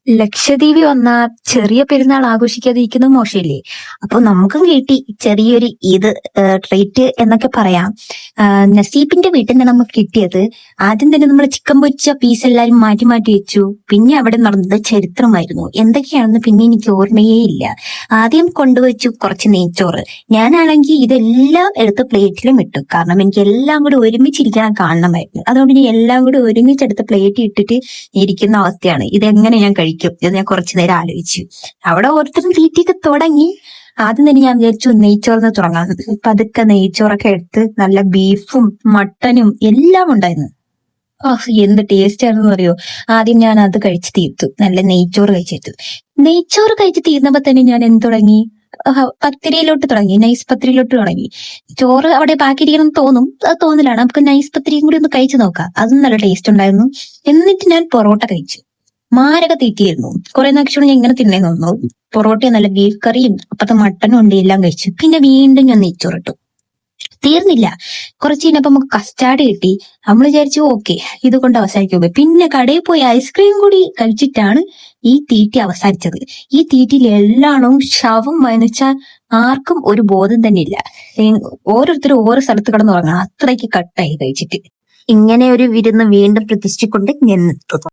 ലക്ഷദ്വീപ് വന്നാ ചെറിയ പെരുന്നാൾ ആഘോഷിക്കാതിരിക്കുന്നത് മോശമില്ലേ? അപ്പൊ നമുക്കും കിട്ടി ചെറിയൊരു ഇത് ട്രീറ്റ് എന്നൊക്കെ പറയാം. നസീബിന്റെ വീട്ടിൽ നിന്ന് നമുക്ക് കിട്ടിയത് ആദ്യം തന്നെ നമ്മൾ ചിക്കൻ പൊരിച്ച പീസ് എല്ലാരും മാറ്റി മാറ്റി വെച്ചു. പിന്നെ അവിടെ നടന്നത് ചരിത്രമായിരുന്നു. എന്തൊക്കെയാണെന്ന് പിന്നെ എനിക്ക് ഓർമ്മയേ ഇല്ല. ആദ്യം കൊണ്ടുവച്ചു കുറച്ച് നെയ്ച്ചോറ്. ഞാനാണെങ്കിൽ ഇതെല്ലാം എടുത്ത് പ്ലേറ്റിലും ഇട്ടു. കാരണം എനിക്ക് എല്ലാം കൂടി ഒരുമിച്ചിരിക്കാൻ കാണണമായിരുന്നു. അതുകൊണ്ട് ഇനി എല്ലാം കൂടി ഒരുമിച്ചെടുത്ത് പ്ലേറ്റ് ഇട്ടിട്ട് ഇരിക്കുന്ന അവസ്ഥയാണ്. ഇതെങ്ങനെ ഞാൻ കഴിക്കും എന്ന് ഞാൻ കുറച്ചു നേരം ആലോചിച്ചു. അവിടെ ഓരോരുത്തരും തീറ്റിയൊക്കെ തുടങ്ങി. ആദ്യം തന്നെ ഞാൻ വിചാരിച്ചു നെയ്ച്ചോറിന് തുടങ്ങാം. പതുക്കെ നെയ്ച്ചോറൊക്കെ എടുത്ത് നല്ല ബീഫും മട്ടനും എല്ലാം ഉണ്ടായിരുന്നു. എന്ത് ടേസ്റ്റ് ആണെന്ന് അറിയോ? ആദ്യം ഞാൻ അത് കഴിച്ച് തീർത്തു. നല്ല നെയ്ച്ചോറ് കഴിച്ചെടുത്തു. നെയ്ച്ചോറ് കഴിച്ച് തീർന്നപ്പോ തന്നെ ഞാൻ എന്ത് തുടങ്ങി? പത്തിരിയിലോട്ട് തുടങ്ങി. നൈസ് പത്തിരിയിലോട്ട് തുടങ്ങി. ചോറ് അവിടെ ബാക്കിയിരിക്കണം തോന്നും, അത് തോന്നലാണ്. നമുക്ക് നൈസ് പത്തിരിയും കൂടി ഒന്ന് കഴിച്ചു നോക്കാം. അതും നല്ല ടേസ്റ്റ് ഉണ്ടായിരുന്നു. എന്നിട്ട് ഞാൻ പൊറോട്ട കഴിച്ചു. മാരക തീറ്റിയായിരുന്നു. കുറെ നാക്ഷോട് ഞാൻ ഇങ്ങനെ തിന്നേന്ന് തോന്നുന്നു. പൊറോട്ടയും നല്ല ബീഫ് കറിയും അപ്പത്തെ മട്ടനും ഉണ്ട് എല്ലാം കഴിച്ചു. പിന്നെ വീണ്ടും ഞാൻ നെയ്ച്ചോറിട്ടു. തീർന്നില്ല. കുറച്ച് കഴിഞ്ഞപ്പോ നമുക്ക് കസ്റ്റാർഡ് കിട്ടി. നമ്മൾ വിചാരിച്ചു ഓക്കെ ഇത് കൊണ്ട് അവസാനിക്കും. പിന്നെ കടയിൽ പോയി ഐസ്ക്രീം കൂടി കഴിച്ചിട്ടാണ് ഈ തീറ്റി അവസാനിച്ചത്. ഈ തീറ്റിയിൽ എല്ലാണവും ശവം വനച്ചാൽ ആർക്കും ഒരു ബോധം തന്നെ ഇല്ല. ഓരോരുത്തരും ഓരോ സ്ഥലത്ത് കിടന്ന് ഉറങ്ങണം. അത്രയ്ക്ക് കട്ടായി കഴിച്ചിട്ട്. ഇങ്ങനെ ഒരു വിരുന്ന് വീണ്ടും പ്രതിഷ്ഠിക്കൊണ്ട് ഞാൻ നിർത്തുന്നു.